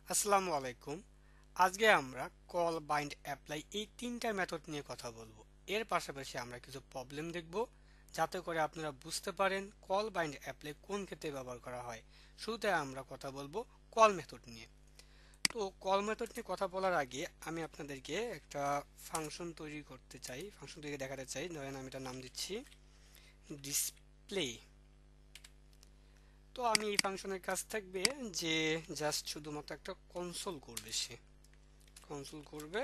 আসসালামু আলাইকুম। আজকে আমরা কল, বাইন্ড, অ্যাপ্লাই এই তিনটা মেথড নিয়ে কথা বলবো। এর পাশাপাশি আমরা কিছু প্রবলেম দেখব যাতে করে আপনারা বুঝতে পারেন কল, বাইন্ড, অ্যাপ্লাই কোন ক্ষেত্রে ব্যবহার করা হয়। শুরুতে আমরা কথা বলবো কল মেথড নিয়ে। তো কল মেথড নিয়ে কথা বলার আগে আমি আপনাদেরকে একটা ফাংশন তৈরি করতে চাই, ফাংশন তৈরি দেখাতে চাই। ধরেন আমি এটার নাম দিচ্ছি ডিসপ্লে। তো আমি এই ফাংশনের কাজ থাকবে যে জাস্ট শুধুমাত্র একটা কনসোল করবে, সে কনসোল করবে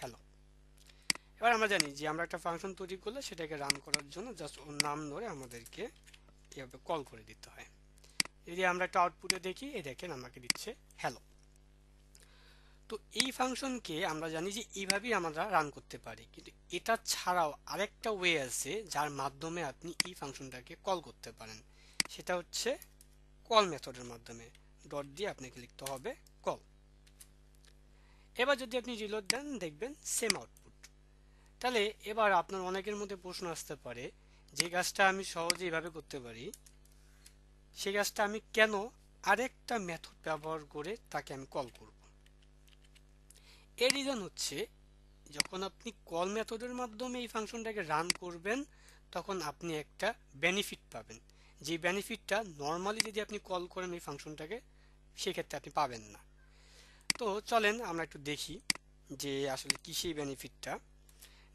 হ্যালো। এবার আমরা জানি যে আমরা একটা ফাংশন তৈরি করলে সেটাকে রান করার জন্য জাস্ট ওর নাম ধরে আমাদেরকে এভাবে কল করে দিতে হয়। যদি আমরা একটা আউটপুটে দেখি, এই দেখেন আমাকে দিচ্ছে হ্যালো। তো এই ফাংশনকে আমরা জানি যে এইভাবেই আমরা রান করতে পারি, কিন্তু এটা ছাড়াও আরেকটা ওয়ে আছে যার মাধ্যমে আপনি এই ফাংশনটাকে কল করতে পারেন। সেটা হচ্ছে কল মেথডের মাধ্যমে। ডট দিয়ে আপনাকে লিখতে হবে কল। এবার যদি আপনি রিলোড দেন দেখবেন সেম আউটপুট। তাহলে এবার আপনার অনেকের মধ্যে প্রশ্ন আসতে পারে, যে কাজটা আমি সহজে এভাবে করতে পারি সেই কাজটা আমি কেন আরেকটা মেথড ব্যবহার করে তাকে আমি কল করব। এর রিজন হচ্ছে, যখন আপনি কল মেথডের মাধ্যমে এই ফাংশনটাকে রান করবেন তখন আপনি একটা বেনিফিট পাবেন, যে বেনিফিটটা নর্মালি যদি আপনি কল করেন এই ফাংশনটাকে সেক্ষেত্রে আপনি পাবেন না। তো চলেন আমরা একটু দেখি যে আসলে কি সেই বেনিফিটটা।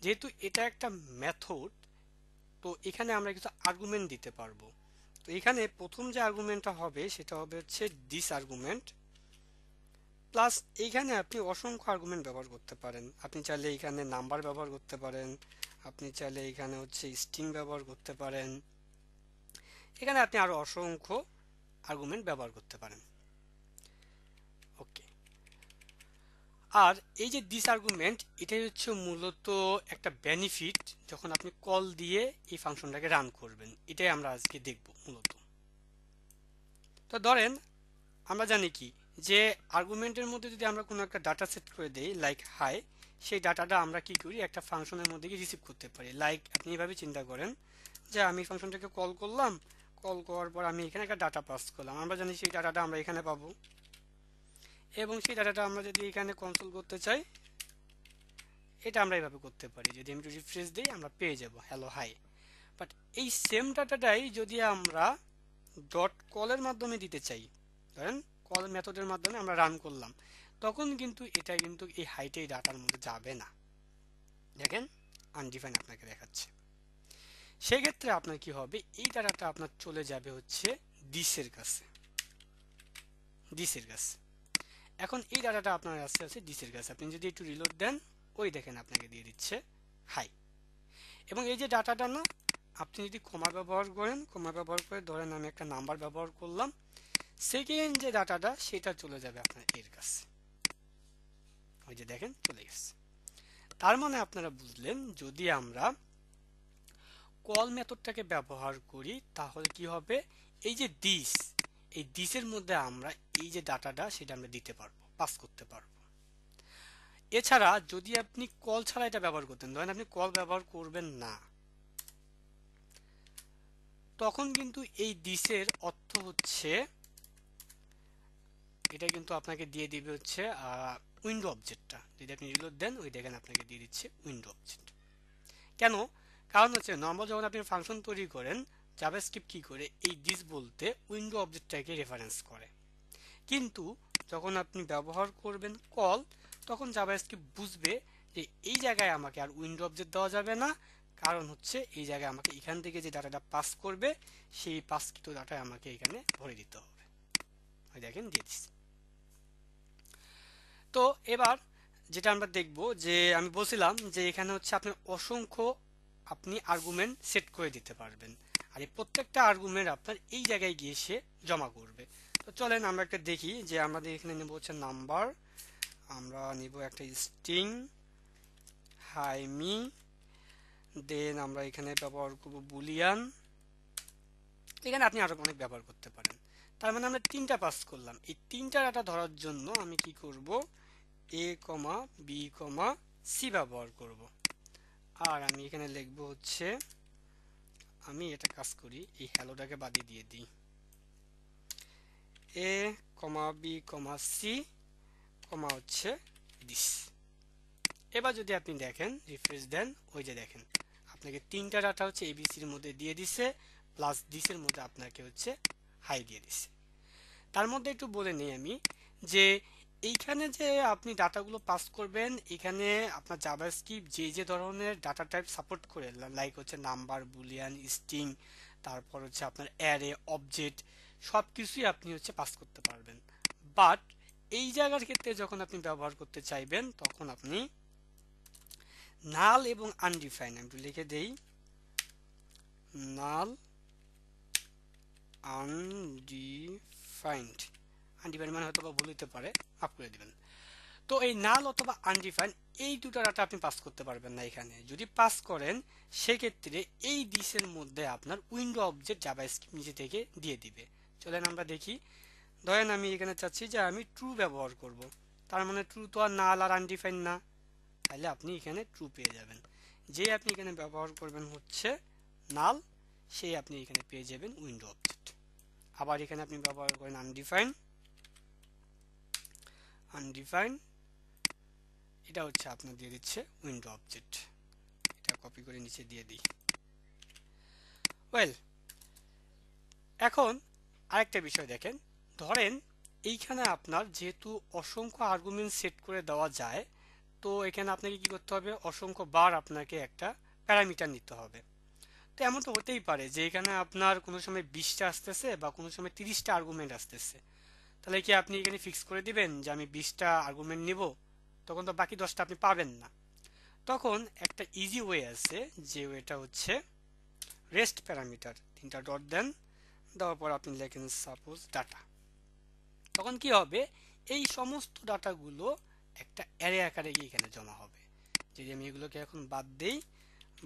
যেহেতু এটা একটা মেথড, তো এখানে আমরা কিছু আর্গুমেন্ট দিতে পারবো। তো এখানে প্রথম যে আর্গুমেন্টটা হবে সেটা হবে হচ্ছে দিস আর্গুমেন্ট, প্লাস এইখানে আপনি অসংখ্য আর্গুমেন্ট ব্যবহার করতে পারেন। আপনি চাইলে এখানে নাম্বার ব্যবহার করতে পারেন, আপনি চাইলে এখানে হচ্ছে স্ট্রিং ব্যবহার করতে পারেন, এখানে আপনি আরো অসংখ্য আর্গুমেন্ট ব্যবহার করতে পারেন। ওকে। আর এই যে দিস আর্গুমেন্ট, এটাই হচ্ছে মূলত একটা বেনিফিট যখন আপনি কল দিয়ে এই ফাংশনটাকে রান করবেন। এটাই আমরা আজকে দেখব মূলত। তো ধরেন আমরা জানি কি, যে আর্গুমেন্টের মধ্যে যদি আমরা কোনো একটা ডাটা সেট করে দেই লাইক হাই, সেই ডাটাটা আমরা কি করি একটা ফাংশনের মধ্যে গিয়ে রিসিভ করতে পারি। লাইক আপনি এভাবে চিন্তা করেন যে আমি ফাংশনটাকে কল করলাম, কল করার পর আমি এখানে একটা ডাটা পাস করলাম। আমরা জানি সেই ডাটাটা আমরা এখানে পাবো, এবং সেই ডাটাটা আমরা যদি এখানে কনসোল করতে চাই এটা আমরা এভাবে করতে পারি। যদি আমি রিফ্রেশ দিই আমরা পেয়ে যাব হ্যালো হাই। বাট এই সেম ডাটাটাই যদি আমরা ডট কলের মাধ্যমে দিতে চাই, ধরেন কল মেথডের মাধ্যমে আমরা রান করলাম, তখন কিন্তু এটা কিন্তু এই হাইটে এই ডাটার মধ্যে যাবে না। দেখেন আনডিফাইন আপনাকে দেখাচ্ছে। সেক্ষেত্রে আপনার কি হবে, এই ডাটাটা আপনার চলে যাবে হচ্ছে দিসের কাছে, দিসের কাছে। এখন এই ডাটাটা আপনার কাছে আছে দিসের কাছে। আপনি যদি একটু রিলোড দেন, ওই দেখেন আপনাকে দিয়ে দিচ্ছে হাই। এবং এই যে ডাটাটা না, আপনি যদি কমা ব্যবহার করেন, কমা ব্যবহার করে ধরেন আমি একটা নাম্বার ব্যবহার করলাম, সেকেন্ড যে ডাটাটা সেটা চলে যাবে আপনার এর কাছে। ওই যে দেখেন চলে গেছে। তার মানে আপনারা বুঝলেন, যদি আমরা কল মেথডটাকে ব্যবহার করি তাহলে কি হবে, এই যে দিস, এই দিসের মধ্যে আমরা এই যে ডাটাটা সেটা আমরা দিতে পারবো, পাস করতে পারবো। এছাড়া যদি আপনি কল ছাড়া এটা ব্যবহার করতেন, ধরেন আপনি কল ব্যবহার করবেন না, তখন কিন্তু এই দিসের অর্থ হচ্ছে এটা কিন্তু আপনাকে দিয়ে দিবে হচ্ছে উইন্ডো অবজেক্টটা। যদি আপনি রিলোড দেন, ওই দেখেন আপনাকে দিয়ে দিচ্ছে উইন্ডো অবজেক্ট। কেন? কারণ হচ্ছে নর্মাল যখন আপনি ফাংশন তৈরি করেন জাভাস্ক্রিপ্ট কি করে, এই দিস বলতে উইন্ডো অবজেক্টটাকে রেফারেন্স করে। কিন্তু যখন আপনি ব্যবহার করবেন কল, তখন জাভাস্ক্রিপ্ট বুঝবে যে এই জায়গায় আমাকে আর উইন্ডো অবজেক্ট দেওয়া যাবে না, কারণ হচ্ছে এই জায়গায় আমাকে এখান থেকে যে ডাটাটা পাস করবে সেই পাসকৃত ডাটা আমাকে এখানে ভরে দিতে হবে। ওই দেখেন দিয়ে দিচ্ছি। তো এবার যেটা আমরা দেখব, যে আমি বলছিলাম যে এখানে হচ্ছে আপনার অসংখ্য আপনি আর্গুমেন্ট সেট করে দিতে পারবেন, আর এই প্রত্যেকটা আর্গুমেন্ট আপনার এই জায়গায় গিয়ে সে জমা করবে। তো চলেন আমরা একটা দেখি, যে আমাদের এখানে নেব হচ্ছে নাম্বার, আমরা নিব একটা স্ট্রিং হাই মি, দেন আমরা এখানে ব্যবহার করব বুলিয়ান। এখানে আপনি আরো অনেক ব্যবহার করতে পারেন। তার মানে আমরা তিনটা পাস করলাম। এই তিনটা ডাটা ধরার জন্য আমি কি করব, এ কমা বি কমা সি ব্যবহার করব। আর আমি এখানে লিখব হচ্ছে, আমি এটা কাজ করি এই হ্যালোটাকে বাদিয়ে দিয়ে দিই, এ কমা বি কমা সি কমা হচ্ছে দিস। এবার যদি আপনি দেখেন রিফ্রেশ দেন, ওই যে দেখেন আপনাকে তিনটা ডাটা হচ্ছে এবিসির মধ্যে দিয়ে দিছে, প্লাস দিসের মধ্যে আপনাকে হচ্ছে হাই দিয়ে দিছে। তার মধ্যে একটু বলে নেই আমি যে এইখানে যে আপনি ডাটাগুলো পাস করবেন, এখানে আপনার জাভাস্ক্রিপ্ট যে যে ধরনের ডাটা টাইপ সাপোর্ট করে, লাইক হচ্ছে নাম্বার, বুলিয়ান, স্ট্রিং, তারপর হচ্ছে আপনার অ্যারে, অবজেক্ট, সব কিছুই আপনি হচ্ছে পাস করতে পারবেন। বাট এই জায়গার ক্ষেত্রে যখন আপনি ব্যবহার করতে চাইবেন তখন আপনি নাল এবং আনডিফাইন, আমি একটু লিখে দেই, নাল আনডিফাইন্ড, আনডিফাইন্ড মানে হয়তো বা ভুল হতে পারে, মাফ করে দিবেন। তো এই নাল অথবা আনডিফাইন্ড এই দুটো ডাটা আপনি পাস করতে পারবেন না। এখানে যদি পাস করেন সেক্ষেত্রে এই দিসের মধ্যে আপনার উইন্ডো অবজেক্ট জাভাস্ক্রিপ্ট নিজে থেকে দিয়ে দিবে। চলেন আমরা দেখি। ধরেন আমি এখানে চাচ্ছি যে আমি ট্রু ব্যবহার করব, তার মানে ট্রু তো আর নাল আর আনডিফাইন্ড না, তাহলে আপনি এখানে ট্রু পেয়ে যাবেন। যে আপনি এখানে ব্যবহার করবেন হচ্ছে নাল, সেই আপনি এখানে পেয়ে যাবেন উইন্ডো অবজেক্ট। আবার এখানে আপনি ব্যবহার করেন আনডিফাইন্ড, আনডিফাইন্ড এটা হচ্ছে আপনার দিয়ে দিচ্ছে উইন্ডো অবজেক্ট। এটা কপি করে নিচে দিয়ে দিই। ওয়েল, এখন আরেকটা বিষয় দেখেন, ধরেন এইখানে আপনার যেহেতু অসংখ্য আর্গুমেন্ট সেট করে দেওয়া যায়, তো এখানে আপনাকে কি করতে হবে, অসংখ্য বার আপনাকে একটা প্যারামিটার নিতে হবে। তো এমন তো হতেই পারে যে এখানে আপনার কোনো সময় 20টা আসতেছে বা কোনো সময় 30টা আর্গুমেন্ট আসতেছে, তাহলে কি আপনি এখানে ফিক্স করে দিবেন যে আমি 20টা আর্গুমেন্ট নিব? তখন তো বাকি 10টা আপনি পাবেন না। তখন একটা ইজি ওয়ে আছে, যে ওয়েটা হচ্ছে রেস্ট প্যারামিটার, তিনটা ডট দেন, দেওয়ার পর আপনি লেখেন সাপোজ ডাটা। তখন কি হবে, এই সমস্ত ডাটাগুলো একটা অ্যারে আকারে গিয়ে এখানে জমা হবে। যদি আমি এগুলোকে এখন বাদ দেই,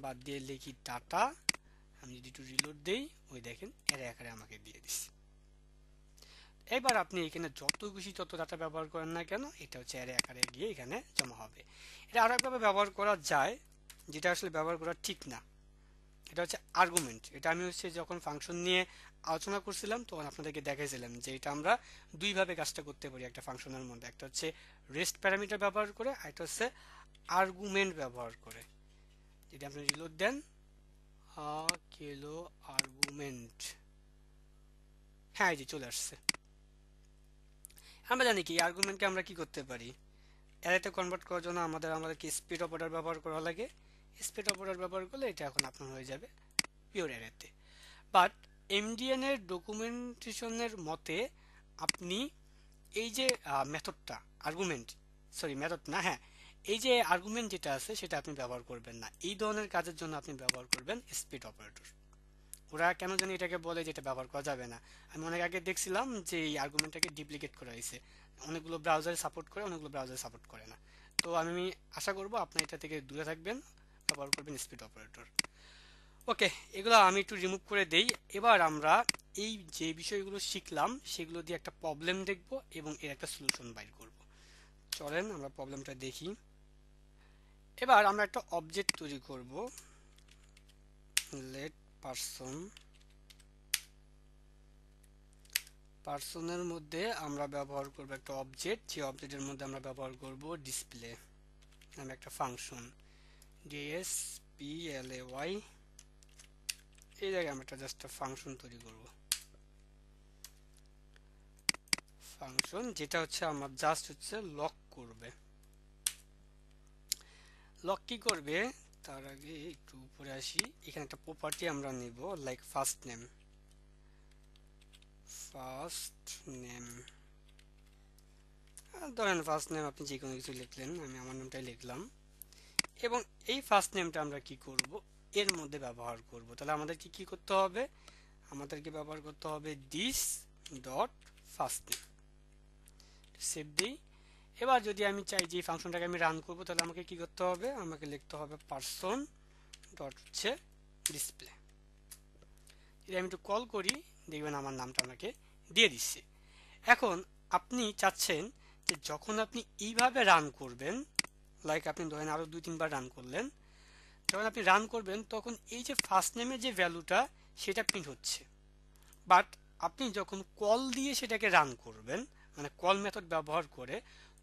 বাদ দিয়ে লিখি ডাটা, আমি যদি একটু রিলোড দেই, ওই দেখেন অ্যারে আকারে আমাকে দিয়ে দিচ্ছে। এবার আপনি এখানে যত খুশি তত ডাটা ব্যবহার করেন না কেন, এটা হচ্ছে অ্যারে আকারে গিয়ে এখানে জমা হবে। এটা আরো একভাবে ব্যবহার করা যায়, যেটা আসলে ব্যবহার করা ঠিক না। এটা হচ্ছে আর্গুমেন্ট। এটা আমি হচ্ছে যখন ফাংশন নিয়ে আলোচনা করছিলাম তখন আপনাদেরকে দেখাইছিলাম যে এটা আমরা দুইভাবে কাজটা করতে পারি একটা ফাংশনের মধ্যে, একটা হচ্ছে রেস্ট প্যারামিটার ব্যবহার করে, আর একটা হচ্ছে আর্গুমেন্ট ব্যবহার করে। যদি আপনি রিলোড দেন, কেলো আর্গুমেন্ট, হ্যাঁ এই যে চলে আসছে। আমরা জানি কি আর্গুমেন্টকে আমরা কি করতে পারি, অ্যারেতে কনভার্ট করার জন্য আমাদেরকে স্পিড অপারেটর ব্যবহার করা লাগে। স্পিড অপারেটর ব্যবহার করলে এটা এখন আপনার হয়ে যাবে পিওর অ্যারেতে। বাট এমডিএন এর ডকুমেন্টেশনের মতে আপনি এই যে মেথডটা, আর্গুমেন্ট, সরি মেথড না, হ্যাঁ এই যে আর্গুমেন্ট যেটা আছে সেটা আপনি ব্যবহার করবেন না। এই ধরনের কাজের জন্য আপনি ব্যবহার করবেন স্পিড অপারেটর। ওরা কেন জানি এটাকে বলে যেটা ব্যবহার করা যাবে না। আমি অনেক আগে দেখছিলাম যে এই আর্গুমেন্টটাকে ডুপ্লিকেট করা হয়েছে, অনেকগুলো ব্রাউজারে সাপোর্ট করে, অনেকগুলো ব্রাউজারে সাপোর্ট করে না। তো আমি আশা করব আপনি এটা থেকে দূরে থাকবেন, ব্যবহার করবেন স্পিড অপারেটর। ওকে, এগুলো আমি একটু রিমুভ করে দেই। এবার আমরা এই যে বিষয়গুলো শিখলাম সেগুলো দিয়ে একটা প্রবলেম দেখব এবং এর একটা সলিউশন বাইর করব। চলেন আমরা প্রবলেমটা দেখি। এবার আমরা একটা অবজেক্ট তৈরি করব, লেট পারসন। পারসনের মধ্যে আমরা ব্যবহার করব একটা অবজেক্ট, যে অবজেক্টের মধ্যে আমরা ব্যবহার করব ডিসপ্লে নামে একটা ফাংশন, ডিএসপিএলএওয়াই। এই জায়গায় আমরা একটা জাস্ট ফাংশন তৈরি করব, ফাংশন যেটা হচ্ছে আমার জাস্ট হচ্ছে লক করবে। লক কি করবে তার আগে একটু উপরে আসি, এখানে একটা প্রপার্টি আমরা নিব, like first name. First name, ধরেন ফার্স্ট নেম আপনি যে কোনো কিছু লিখলেন, আমি আমার নামটাই লিখলাম। এবং এই ফার্স্ট নেমটা আমরা কি করব, এর মধ্যে ব্যবহার করব। তাহলে আমাদেরকে কি করতে হবে, আমাদেরকে ব্যবহার করতে হবে this dot first name. Save দিই। এবার যদি আমি চাই যে ফাংশনটাকে আমি রান করব, তাহলে আমাকে কি করতে হবে, আমাকে লিখতে হবে পারসন ডট হচ্ছে ডিসপ্লে। যদি আমি একটু কল করি, দেখবেন আমার নামটা আমাকে দিয়ে দিচ্ছে। এখন আপনি চাচ্ছেন যে যখন আপনি এইভাবে রান করবেন, লাইক আপনি ধরেন আরো 2-3 বার রান করলেন, যখন আপনি রান করবেন তখন এই যে ফার্স্ট নেমের যে ভ্যালুটা সেটা প্রিন্ট হচ্ছে, বাট আপনি যখন কল দিয়ে সেটাকে রান করবেন, মানে কল মেথড ব্যবহার করে,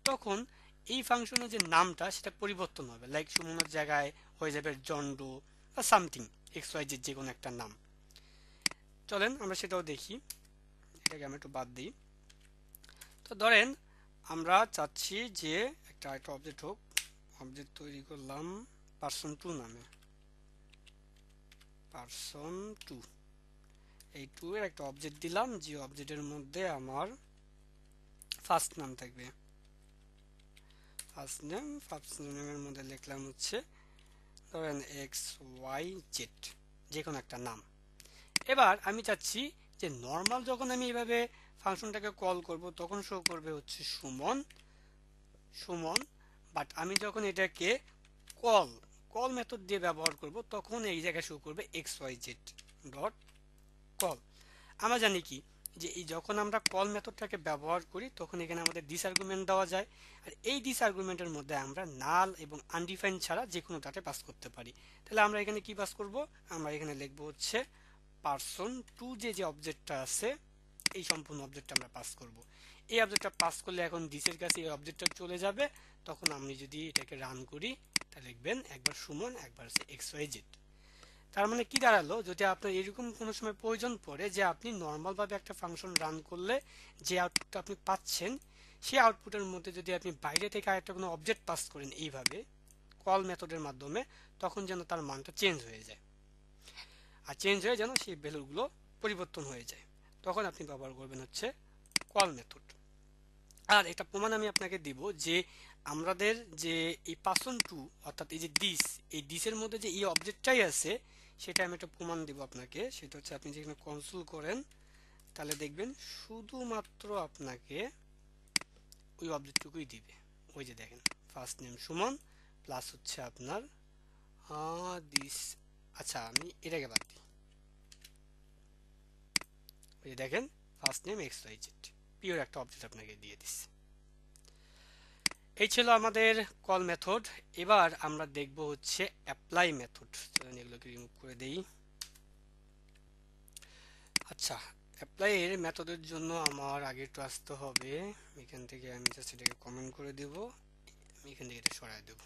তখন এই ফাংশনের যে নামটা সেটা পরিবর্তন হবে। লাইক সুমনের জায়গায় হয়ে যাবে জন্ডো বা সামথিং এক্স ওয়াই জেড, যে কোনো একটা নাম। চলেন আমরা সেটাও দেখি। এটাকে আমি একটু বাদ দিই। তো ধরেন আমরা চাচ্ছি যে একটা অবজেক্ট হোক। অবজেক্ট তৈরি করলাম person2 নামে, person2। এই 2 এর একটা অবজেক্ট দিলাম, যে অবজেক্টের মধ্যে আমার ফার্স্ট নাম থাকবে। ফার্স্ট নেমের মধ্যে লিখলাম হচ্ছে ধরেন এক্স ওয়াই জেড, যে কোনো একটা নাম। এবার আমি চাচ্ছি যে নর্মাল যখন আমি এইভাবে ফাংশনটাকে কল করব তখন শো করবে হচ্ছে সুমন সুমন, বাট আমি যখন এটাকে কল কল মেথড দিয়ে ব্যবহার করব তখন এই জায়গায় শো করবে X Y Z dot call. আমরা জানি কি যে এই যখন আমরা কল মেথডটাকে ব্যবহার করি তখন এখানে আমাদের দিস আর্গুমেন্ট দেওয়া যায়, আর এই দিস আর্গুমেন্টের মধ্যে আমরা নাল এবং আনডিফাইন্ড ছাড়া যে কোনো ডাটা পাস করতে পারি। তাহলে আমরা এখানে কি পাস করব? আমরা এখানে লিখব হচ্ছে person2, যে অবজেক্টটা আছে এই সম্পূর্ণ অবজেক্টটা আমরা পাস করব। এই অবজেক্টটা পাস করলে এখন দিসের কাছে এই অবজেক্টটা চলে যাবে। তখন আমি যদি এটাকে রান করি তাহলে লিখবেন একবার সুমন, একবার হচ্ছে এক্স ওয়াই জেড। তার মানে কি দাঁড়ালো, যদি আপনার এরকম কোনো সময় প্রয়োজন পড়ে যে আপনি নর্মালভাবে একটা ফাংশন রান করলে যে আউটপুটটা আপনি পাচ্ছেন সেই আউটপুটের মধ্যে যদি আপনি বাইরে থেকে আরেকটা কোনো অবজেক্ট পাস করেন এইভাবে কল মেথডের মাধ্যমে, তখন যেন তার মানটা চেঞ্জ হয়ে যায়, আর চেঞ্জ হয়ে যেন সেই ভ্যালুগুলো পরিবর্তন হয়ে যায়, তখন আপনি ব্যবহার করবেন হচ্ছে কল মেথড। আর এটা প্রমাণ আমি আপনাকে দিব যে আমাদের যে এই person2 অর্থাৎ এই যে দিস, এই দিসের মধ্যে যে এই অবজেক্টটাই আছে সেটা আমি একটা প্রমাণ দিব আপনাকে। সেটা হচ্ছে আপনি যেখানে কনসোল করেন তাহলে দেখবেন শুধুমাত্র আপনাকে ওই অবজেক্টটুকুই দিবে। ওই যে দেখেন ফার্স্ট নেম সুমন প্লাস হচ্ছে আপনার দিস। আচ্ছা আমি এটাকে বাদ দিই। ওই যে দেখেন first name X Y Z, pure একটা অবজেক্ট আপনাকে দিয়ে দিচ্ছে। এই ছিল আমাদের কল মেথড। এবার আমরা দেখব হচ্ছে অ্যাপ্লাই মেথড। চলুন এগুলোকে রিমুভ করে দেই। আচ্ছা, অ্যাপ্লাই এর মেথডের জন্য আমার আগে একটু আসতে হবে। এখান থেকে আমি জাস্ট এটাকে কমেন্ট করে দেব, আমি এখান থেকে এটা সরাই দেব,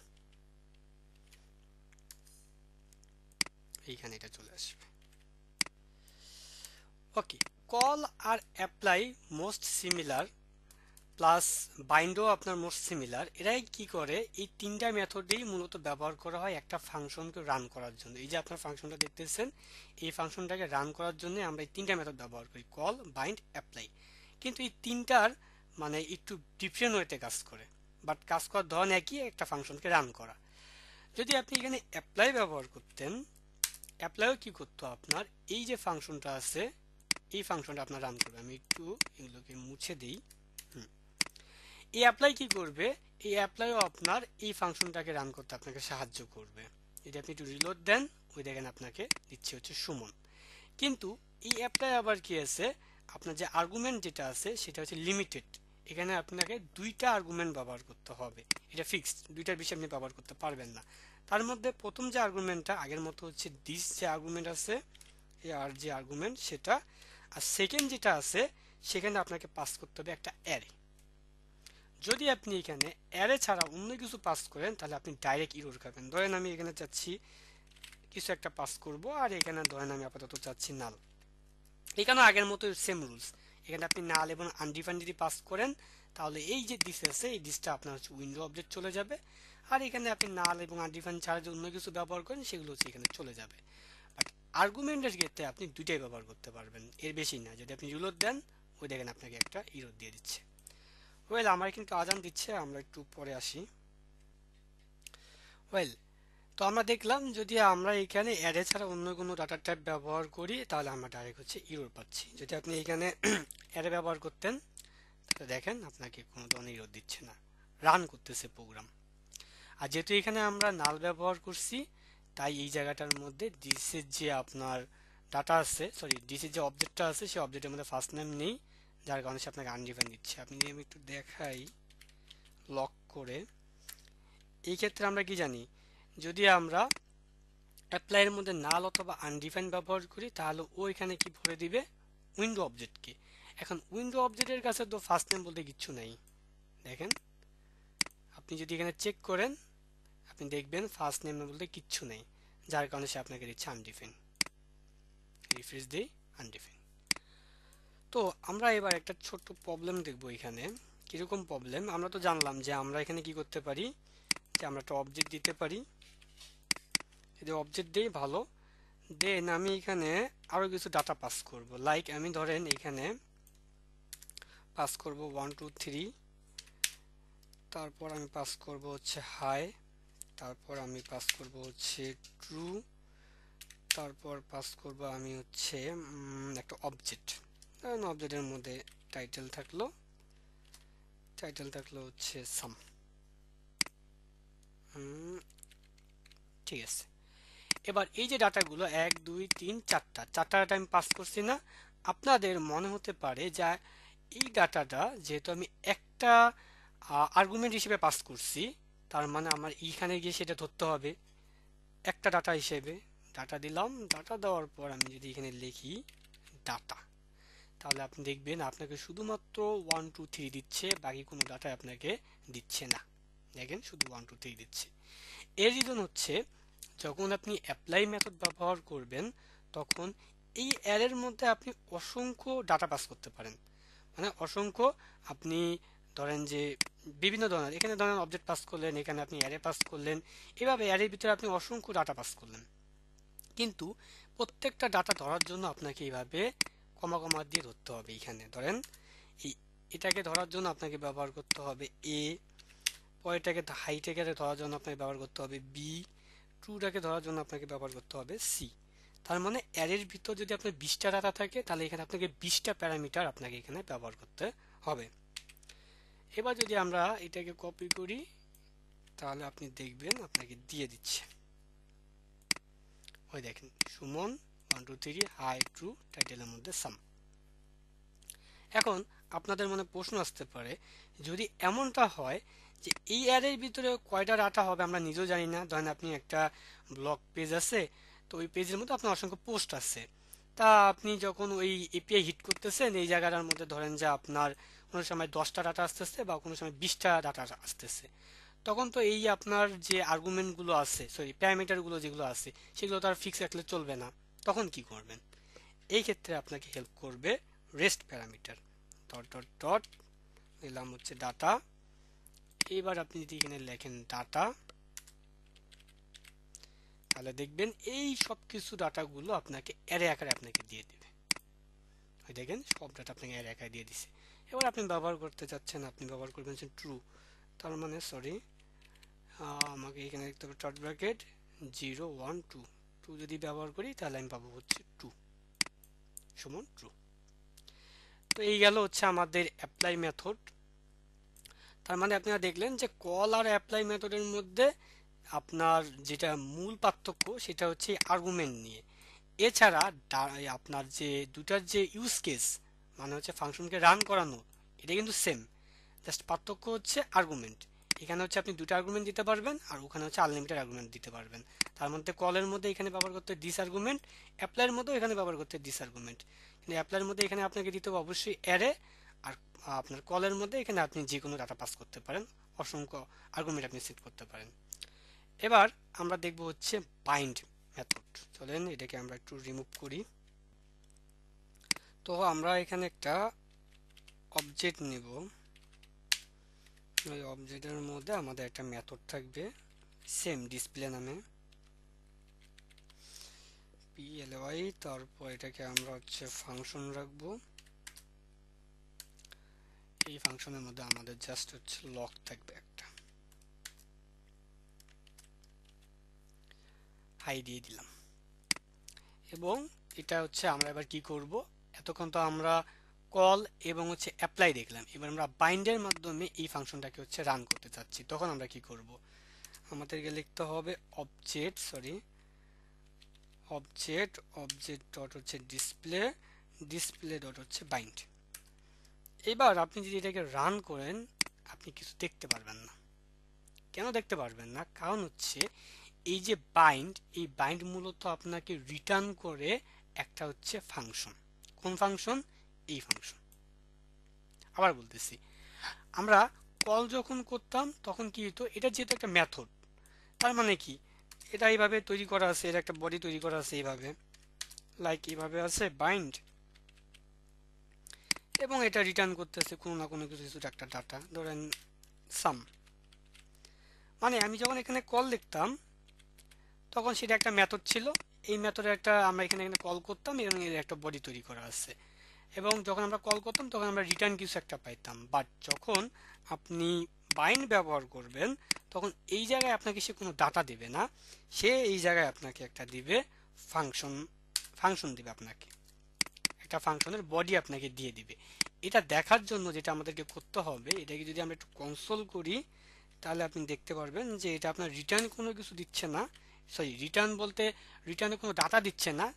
এইখানে এটা চলে আসবে। ওকে, কল আর অ্যাপ্লাই মোস্ট সিমিলার, প্লাস বাইন্ডও আপনার মোস্ট সিমিলার। এরাই কি করে, এই তিনটা মেথডেই মূলত ব্যবহার করা হয় একটা ফাংশনকে রান করার জন্য। এই যে আপনার ফাংশনটা দেখতেছেন, এই ফাংশনটাকে রান করার জন্য আমরা এই তিনটা মেথড ব্যবহার করি, কল, বাইন্ড, অ্যাপ্লাই। কিন্তু এই তিনটার মানে একটু ডিফারেন্ট ওয়েতে কাজ করে, বাট কাজ করার ধরন একই, একটা ফাংশনকে রান করা। যদি আপনি এখানে অ্যাপ্লাই ব্যবহার করতেন, অ্যাপ্লাইও কি করতো, আপনার এই যে ফাংশনটা আছে এই ফাংশনটা আপনার রান করবে। আমি একটু এগুলোকে মুছে দিই। এই অ্যাপ্লাই কি করবে, এই অ্যাপ্লাইও আপনার এই ফাংশনটাকে রান করতে আপনাকে সাহায্য করবে। যদি আপনি একটু রিলোড দেন, ওই দেখেন আপনাকে দিচ্ছে হচ্ছে সুমন। কিন্তু এই অ্যাপ্লাই আবার কি আছে, আপনার যে আর্গুমেন্ট যেটা আছে সেটা হচ্ছে লিমিটেড। এখানে আপনাকে দুইটা আর্গুমেন্ট ব্যবহার করতে হবে, এটা ফিক্সড, দুইটার বেশি আপনি ব্যবহার করতে পারবেন না। তার মধ্যে প্রথম যে আর্গুমেন্টটা আগের মতো হচ্ছে দিস, যে আর্গুমেন্ট আছে আর যে আর্গুমেন্ট সেটা, আর সেকেন্ড যেটা আছে সেখানে আপনাকে পাস করতে হবে একটা অ্যারে। যদি আপনি এখানে অ্যারে ছাড়া অন্য কিছু পাস করেন তাহলে আপনি ডাইরেক্ট ইরর খাবেন। ধরেন আমি এখানে চাচ্ছি কিছু একটা পাস করব, আর এখানে ধরেন আমি আপাতত চাচ্ছি নাল। এখানে আগের মতো সেম রুলস, এখানে আপনি নাল এবং আনডিফাইন্ড যদি পাস করেন তাহলে এই যে দিস আছে এই দিসটা আপনার হচ্ছে উইন্ডো অবজেক্ট চলে যাবে, আর এখানে আপনি নাল এবং আনডিফাইন্ড ছাড়া যে অন্য কিছু ব্যবহার করেন সেগুলো হচ্ছে এখানে চলে যাবে। বাট আর্গুমেন্টের ক্ষেত্রে আপনি দুইটাই ব্যবহার করতে পারবেন, এর বেশি না। যদি আপনি রিলোড দেন, ওই দেখেন আপনাকে একটা ইরর দিয়ে দিচ্ছে। ওয়েল, আমার কিন্তু আজান দিচ্ছে, আমরা একটু পরে আসি। ওয়েল, তো আমরা দেখলাম যদি আমরা এখানে অ্যারে ছাড়া অন্য কোনো ডাটা টাইপ ব্যবহার করি তাহলে আমরা ডাইরেক্ট হচ্ছে ইরর পাচ্ছি। যদি আপনি এখানে অ্যারে ব্যবহার করতেন তাহলে দেখেন আপনাকে কোনো ধরনের ইরর দিচ্ছে না, রান করতেছে প্রোগ্রাম। আর যেহেতু এখানে আমরা নাল ব্যবহার করছি তাই এই জায়গাটার মধ্যে ডিসের যে আপনার ডাটা আছে, সরি ডিসের যে অবজেক্টটা আছে সেই অবজেক্টের মধ্যে ফার্স্ট নেম নেই, যার কারণে সে আপনাকে আনডিফাইন্ড দিচ্ছে। আপনি আমি একটু দেখাই লক করে। এই ক্ষেত্রে আমরা কি জানি, যদি আমরা অ্যাপ্লাইয়ের মধ্যে নাল অথবা আনডিফাইন্ড ব্যবহার করি তাহলে ও এখানে কি ভরে দিবে, উইন্ডো অবজেক্টকে। এখন উইন্ডো অবজেক্টের কাছে তো ফার্স্ট নেম বলতে কিচ্ছু নাই। দেখেন আপনি যদি এখানে চেক করেন আপনি দেখবেন ফার্স্ট নেম বলতে কিচ্ছু নেই, যার কারণে সে আপনাকে দিচ্ছে আনডিফাইন্ড। রিফ্রেশ দিই, আনডিফাইন্ড। তো আমরা এবার একটা ছোট্ট প্রবলেম দেখব এখানে। কিরকম প্রবলেম? আমরা তো জানলাম যে আমরা এখানে কি করতে পারি, যে আমরা একটা অবজেক্ট দিতে পারি। যদি অবজেক্ট দিই ভালো, দেন আমি এখানে আরো কিছু ডাটা পাস করব। লাইক আমি ধরেন এখানে পাস করব 1 2 3, তারপর আমি পাস করব হচ্ছে হাই, তারপর আমি পাস করব হচ্ছে ট্রু, তারপর পাস করব আমি হচ্ছে একটা অবজেক্ট। ধরেন অবজেক্টের মধ্যে টাইটেল থাকলো হচ্ছে সাম। ঠিক আছে। এবার এই যে ডাটাগুলো 1 2 3 4টা ডাটা আমি পাস করছি না? আপনাদের মনে হতে পারে যে এই ডাটাটা যেহেতু আমি একটা আর্গুমেন্ট হিসেবে পাস করছি, তার মানে আমার এইখানে গিয়ে সেটা ধরতে হবে একটা ডাটা হিসেবে। ডাটা দিলাম, ডাটা দেওয়ার পর আমি যদি এখানে লিখি ডাটা, তাহলে আপনি দেখবেন আপনাকে শুধুমাত্র 1 2 3 দিচ্ছে, বাকি কোনো ডাটা আপনাকে দিচ্ছে না। দেখেন শুধু 1 2 3 দিচ্ছে। এর রিজন হচ্ছে যখন আপনি অ্যাপ্লাই মেথড ব্যবহার করবেন তখন এই অ্যারের মধ্যে আপনি অসংখ্য ডাটা পাস করতে পারেন। মানে অসংখ্য, আপনি ধরেন যে বিভিন্ন ধরনের, এখানে ধরেন অবজেক্ট পাস করলেন, এখানে আপনি অ্যারে পাস করলেন, এভাবে অ্যারের ভিতরে আপনি অসংখ্য ডাটা পাস করলেন। কিন্তু প্রত্যেকটা ডাটা ধরার জন্য আপনাকে এইভাবে কমা কমা দিয়ে ধরতে হবে। এখানে ধরেন এটাকে ধরার জন্য আপনাকে ব্যবহার করতে হবে এ, পরেরটাকে হাইটেকে ধরার জন্য আপনাকে ব্যবহার করতে হবে বি, ট্রুটাকে ধরার জন্য আপনাকে ব্যবহার করতে হবে সি। তার মানে অ্যারের ভিতর যদি আপনার 20টা ডাটা থাকে তাহলে এখানে আপনাকে 20টা প্যারামিটার আপনাকে এখানে ব্যবহার করতে হবে। এবার যদি আমরা এটাকে কপি করি তাহলে আপনি দেখবেন আপনাকে দিয়ে দিচ্ছে। ওই দেখেন সুমন 1 2 3 হাই ট্রু টাইটেলের মধ্যে সাম। এখন আপনাদের মনে প্রশ্ন আসতে পারে, যদি এমনটা হয় যে এই অ্যারের ভিতরে কয়টা ডাটা হবে আমরা নিজেও জানি না। ধরেন আপনি একটা ব্লগ পেজ আছে, তো ওই পেজের মধ্যে আপনার অসংখ্য পোস্ট আছে, তা আপনি যখন ওই এপিআই হিট করতেছেন এই জায়গাটার মধ্যে ধরেন যে আপনার কোনো সময় 10টা ডাটা আসতেছে বা কোনো সময় 20টা ডাটা আসতেছে, তখন তো এই আপনার যে আর্গুমেন্টগুলো আছে, সরি প্যারামিটারগুলো যেগুলো আছে সেগুলো তো আর ফিক্স রাখলে চলবে না। তখন কি করবেন? এই ক্ষেত্রে আপনাকে হেল্প করবে rest parameter. Dot dot dot দিলাম হচ্ছে ডাটা। এবার আপনি যদি এখানে লেখেন ডাটা, তাহলে দেখবেন এই সব কিছু ডাটাগুলো আপনাকে অ্যারে আকারে আপনাকে দিয়ে দেবে। ওই দেখেন সব ডাটা আপনাকে অ্যারে আকারে দিয়ে দিছে। এবার আপনি ব্যবহার করতে চাচ্ছেন, আপনি ব্যবহার করবেন ট্রু, তার মানে সরি আমাকে এখানে লিখতে হবে ডট ব্র্যাকেট 0 1 2, 2 যদি ব্যবহার করি তাহলে আমি পাবো হচ্ছে 2 সমান ট্রু। তো এই গেল হচ্ছে আমাদের অ্যাপ্লাই মেথড। তার মানে আপনারা দেখলেন যে কল আর অ্যাপ্লাই মেথডের মধ্যে আপনার যেটা মূল পার্থক্য সেটা হচ্ছে আর্গুমেন্ট নিয়ে। এছাড়া আপনার যে দুটার যে ইউজ কেস, মানে হচ্ছে ফাংশনকে রান করানো, এটা কিন্তু সেম, জাস্ট পার্থক্য হচ্ছে আর্গুমেন্ট। এখানে হচ্ছে আপনি দুটো আর্গুমেন্ট দিতে পারবেন আর ওখানে হচ্ছে আনলিমিটেড আর্গুমেন্ট দিতে পারবেন। তার মধ্যে কলের মধ্যে এখানে ব্যবহার করতে ডিস আর্গুমেন্ট, অ্যাপ্লাইয়ের মধ্যেও এখানে ব্যবহার করতে ডিস আর্গুমেন্ট। কিন্তু অ্যাপ্লাইয়ের মধ্যে এখানে আপনাকে দিতে হবে অবশ্যই অ্যারে, আর আপনার কলের মধ্যে এখানে আপনি যে কোনো ডাটা পাস করতে পারেন, অসংখ্য আর্গুমেন্ট আপনি সেট করতে পারেন। এবার আমরা দেখব হচ্ছে বাইন্ড মেথড। চলেন এটাকে আমরা একটু রিমুভ করি। তো আমরা এখানে একটা অবজেক্ট নেব, ওই অবজেক্টের মধ্যে আমাদের একটা মেথড থাকবে সেম ডিসপ্লে নামে PLY, তারপর এটাকে আমরা হচ্ছে ফাংশন রাখবো। এই ফাংশনের মধ্যে আমাদের জাস্ট হচ্ছে লক থাকবে একটা, হাই দিয়ে দিলাম। এবং এটা হচ্ছে আমরা এবার কি করব, এতক্ষণ তো আমরা কল এবং হচ্ছে অ্যাপ্লাই দেখলাম, এবার আমরা বাইন্ডের মাধ্যমে এই ফাংশনটাকে হচ্ছে রান করতে চাচ্ছি। তখন আমরা কি করব, আমাদেরকে লিখতে হবে অবজেক্ট ডট হচ্ছে ডিসপ্লে ডট হচ্ছে বাইন্ড। এবার আপনি যদি এটাকে রান করেন আপনি কিছু দেখতে পারবেন না। কেন দেখতে পারবেন না? কারণ হচ্ছে এই যে বাইন্ড, এই বাইন্ড মূলত আপনাকে রিটার্ন করে একটা হচ্ছে ফাংশন। কোন ফাংশন? এই ফাংশন। আবার বলতেছি, আমরা কল যখন করতাম তখন কি হতো, এটা যেহেতু একটা মেথড, তার মানে কি, এটা এইভাবে তৈরি করা আছে, এর একটা বডি তৈরি করা আছে এইভাবে, লাইক এইভাবে আছে বাইন্ড, এবং এটা রিটার্ন করতেছে কোনো না কোনো কিছু একটা ডাটা, ধরেন সাম। মানে আমি যখন এখানে কল লিখতাম তখন সেটা একটা মেথড ছিল, এই মেথডে একটা আমরা এখানে কল করতাম এবং এর একটা বডি তৈরি করা আছে, এবং যখন আমরা কল করতাম তখন আমরা রিটার্ন কিছু একটা পাইতাম। বাট যখন আপনি বাইন্ড ব্যবহার করবেন তখন এই জায়গায় আপনাকে সে কোনো ডাটা দেবে না, সে এই জায়গায় আপনাকে একটা দিবে ফাংশন, ফাংশন দিবে আপনাকে একটা ফাংশনের বডি আপনাকে দিয়ে দিবে। এটা দেখার জন্য যেটা আমাদেরকে করতে হবে, এটাকে যদি আমরা একটু কনসোল করি তাহলে আপনি দেখতে পারবেন যে এটা আপনার রিটার্ন কোনো কিছু দিচ্ছে না, সরি রিটার্ন বলতে রিটার্নে কোনো ডাটা দিচ্ছে না,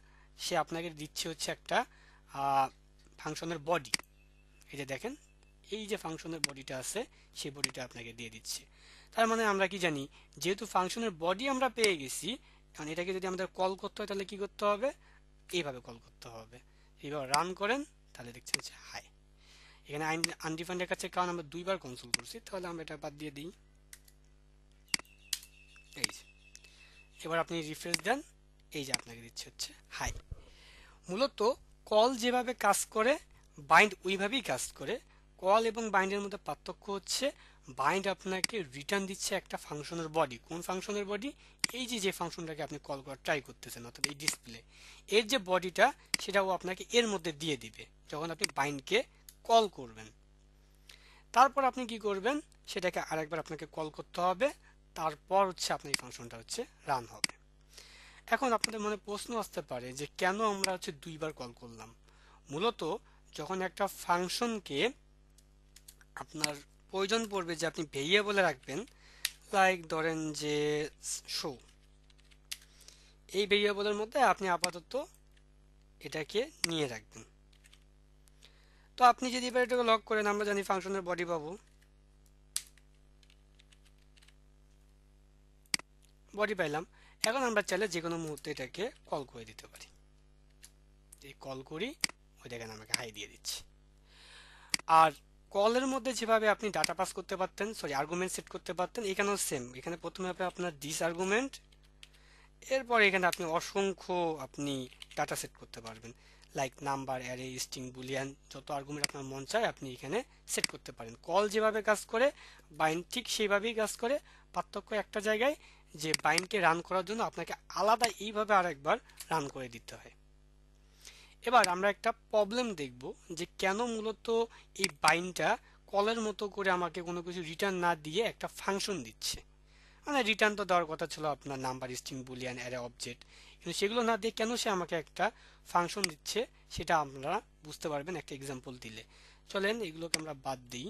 সে আপনাকে দিচ্ছে হচ্ছে একটা ফাংশনের বডি। এই যে দেখেন, এই যে ফাংশনের বডিটা আছে সেই বডিটা আপনাকে দিয়ে দিচ্ছে। তার মানে আমরা কি জানি, যেহেতু ফাংশনের বডি আমরা পেয়ে গেছি, কারণ এটাকে যদি আমাদের কল করতে হয় তাহলে কি করতে হবে, এইভাবে কল করতে হবে। এইভাবে রান করেন তাহলে দেখছেন যে হাই, এখানে আনডিফাইন্ড দেখাচ্ছে কারণ আমরা দুইবার কনসোল করছি, তাহলে আমরা এটা বাদ দিয়ে দিই। এই যে এবার আপনি রিফ্রেশ দেন, এই যে আপনাকে দিচ্ছে হচ্ছে হাই। মূলত কল যেভাবে কাজ করে বাইন্ড ওইভাবেই কাজ করে। কল এবং বাইন্ডের মধ্যে পার্থক্য হচ্ছে বাইন্ড আপনাকে রিটার্ন দিচ্ছে একটা ফাংশনের বডি। কোন ফাংশনের বডি? এই যে যে ফাংশনটাকে আপনি কল করার ট্রাই করতেছেন, অর্থাৎ এই ডিসপ্লে, এর যে বডিটা সেটাও আপনাকে এর মধ্যে দিয়ে দিবে যখন আপনি বাইন্ডকে কল করবেন। তারপর আপনি কি করবেন, সেটাকে আরেকবার আপনাকে কল করতে হবে, তারপর হচ্ছে আপনার এই ফাংশনটা হচ্ছে রান হবে। এখন আপনাদের মনে প্রশ্ন আসতে পারে যে কেন আমরা হচ্ছে দুইবার কল করলাম। মূলত যখন একটা ফাংশনকে আপনার প্রয়োজন পড়বে যে আপনি ভেরিয়েবলে রাখবেন, লাইক ধরেন যে শো, এই ভেরিয়েবলের মধ্যে আপনি আপাতত এটাকে নিয়ে রাখবেন। তো আপনি যদি এবার এটাকে লক করেন, আমরা জানি ফাংশনের বডি পাবো, বডি পাইলাম। এখন আমরা চাইলে যে কোনো মুহূর্তে এটাকে কল করে দিতে পারি। এই কল করি, ওই দেখেন আমাকে হাই দিয়ে দিচ্ছি। আর কলের মধ্যে যেভাবে আপনি ডাটা পাস করতে পারতেন, সরি আর্গুমেন্ট সেট করতে পারতেন, এখানেও সেম। এখানে প্রথমে হবে আপনার দিস আর্গুমেন্ট, এরপর এখানে আপনি অসংখ্য আপনি ডাটা সেট করতে পারবেন, like number, array, string, Boolean, যত আর্গুমেন্ট আপনার মন চায় আপনি এখানে সেট করতে পারেন। কল যেভাবে কাজ করে বাইন্ড ঠিক সেইভাবেই কাজ করে, পার্থক্য একটা জায়গায়, যে বাইন্ডকে রান করার জন্য আপনাকে আলাদা এইভাবে আরেকবার রান করে দিতে হয়। এবার আমরা একটা প্রবলেম দেখব যে কেন মূলত এই বাইন্ডটা কলের মতো করে আমাকে কোনো কিছু রিটার্ন না দিয়ে একটা ফাংশন দিচ্ছে। মানে রিটার্ন তো দেওয়ার কথা ছিল আপনার number, string, Boolean, array, object, কিন্তু সেগুলো না দিয়ে কেন সে আমাকে একটা ফাংশন দিচ্ছে সেটা আপনারা বুঝতে পারবেন একটা এক্সাম্পল দিলে। চলেন এগুলোকে আমরা বাদ দিই,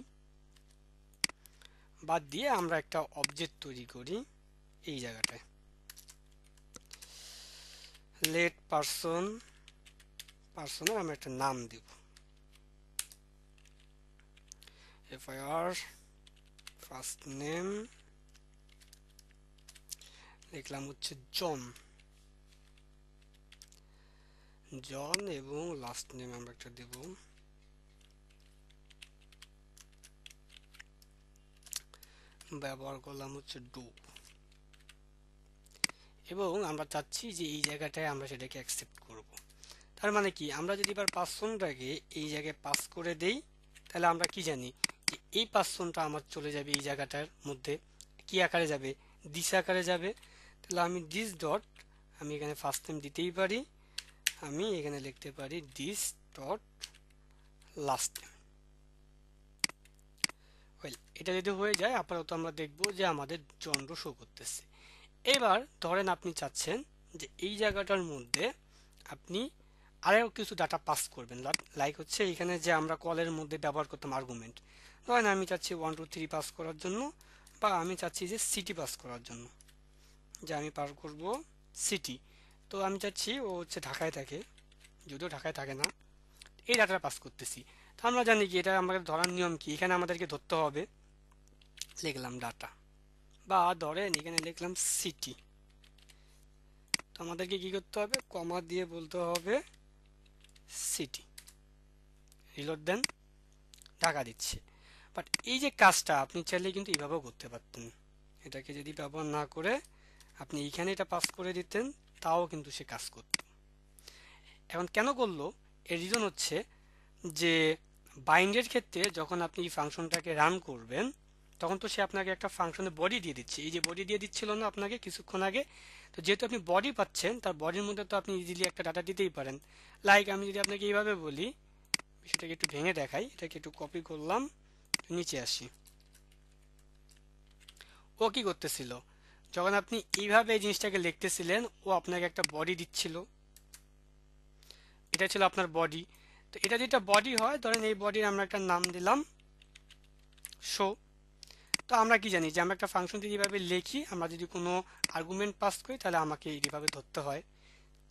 বাদ দিয়ে আমরা একটা অবজেক্ট তৈরি করি এই জায়গাটায়, লেট পারসন, পারসনের আমরা একটা নাম দিব, FIR ফার্স্ট নেম লিখলাম হচ্ছে জন, জন, এবং লাস্ট নেম আমরা একটা দেব ব্যবহার করলাম হচ্ছে ডু, এবং আমরা চাচ্ছি যে এই জায়গাটায় আমরা সেটাকে অ্যাকসেপ্ট করব। তার মানে কি, আমরা যদি এবার পার্সনটাকে এই জায়গায় পাস করে দেই তাহলে আমরা কি জানি যে এই পার্সনটা আমার চলে যাবে এই জায়গাটার মধ্যে, কি আকারে যাবে, দিস আকারে যাবে। তাহলে আমি দিস ডট, আমি এখানে ফার্স্ট নেম দিতেই পারি, আমি এখানে লিখতে পারি this dot last name. Well, এটা যদি হয়ে যায় আপাতত আমরা দেখব যে আমাদের জন্ড শো করতেছে। এবার ধরেন আপনি চাচ্ছেন যে এই জায়গাটার মধ্যে আপনি আরও কিছু ডাটা পাস করবেন, লাইক হচ্ছে এখানে যে আমরা কলের মধ্যে ব্যবহার করতাম আর্গুমেন্ট, ধরেন আমি চাচ্ছি 1 2 3 পাস করার জন্য, বা আমি চাচ্ছি যে সিটি পাস করার জন্য, যে আমি পার করব সিটি। তো আমি চাচ্ছি ও হচ্ছে ঢাকায় থাকে, যদিও ঢাকায় থাকে না, এই ডাটাটা পাস করতেছি। তো আমরা জানি কি এটা আমাদের ধরার নিয়ম কি, এখানে আমাদেরকে ধরতে হবে, লিখলাম ডাটা, বা ধরেন এখানে লিখলাম সিটি, তো আমাদেরকে কি করতে হবে, কমা দিয়ে বলতে হবে সিটি। রিলোড দেন, ঢাকা দিচ্ছে। বাট এই যে কাজটা আপনি চাইলে কিন্তু এইভাবেও করতে পারতেন। এটাকে যদি ব্যবহার না করে আপনি এইখানে এটা পাস করে দিতেন, তাও কিন্তু সে কাজ করত। এখন কেন করলো, এর রিজন হচ্ছে যে বাইন্ডের ক্ষেত্রে যখন আপনি এই ফাংশনটাকে রান করবেন, তখন তো সে আপনাকে একটা ফাংশনে বডি দিয়ে দিচ্ছে। এই যে বডি দিয়ে দিচ্ছিল না আপনাকে কিছুক্ষণ আগে, তো যেহেতু আপনি বডি পাচ্ছেন, তার বডির মধ্যে তো আপনি ইজিলি একটা ডাটা দিতেই পারেন। লাইক আমি যদি আপনাকে এইভাবে বলি, বিষয়টাকে একটু ভেঙে দেখাই, এটাকে একটু কপি করলাম, নিচে আসি। ও কি করতেছিল, যখন আপনি এইভাবে এই জিনিসটাকে লিখতেছিলেন, ও আপনাকে একটা বডি দিচ্ছিল, এটা ছিল আপনার বডি। তো এটা যেটা বডি হয়, ধরেন এই বডির আমরা একটা নাম দিলাম শো। তো আমরা কি জানি যে আমরা একটা ফাংশন যদি এইভাবে লিখি, আমরা যদি কোনো আর্গুমেন্ট পাস করি, তাহলে আমাকে এইভাবে ধরতে হয়।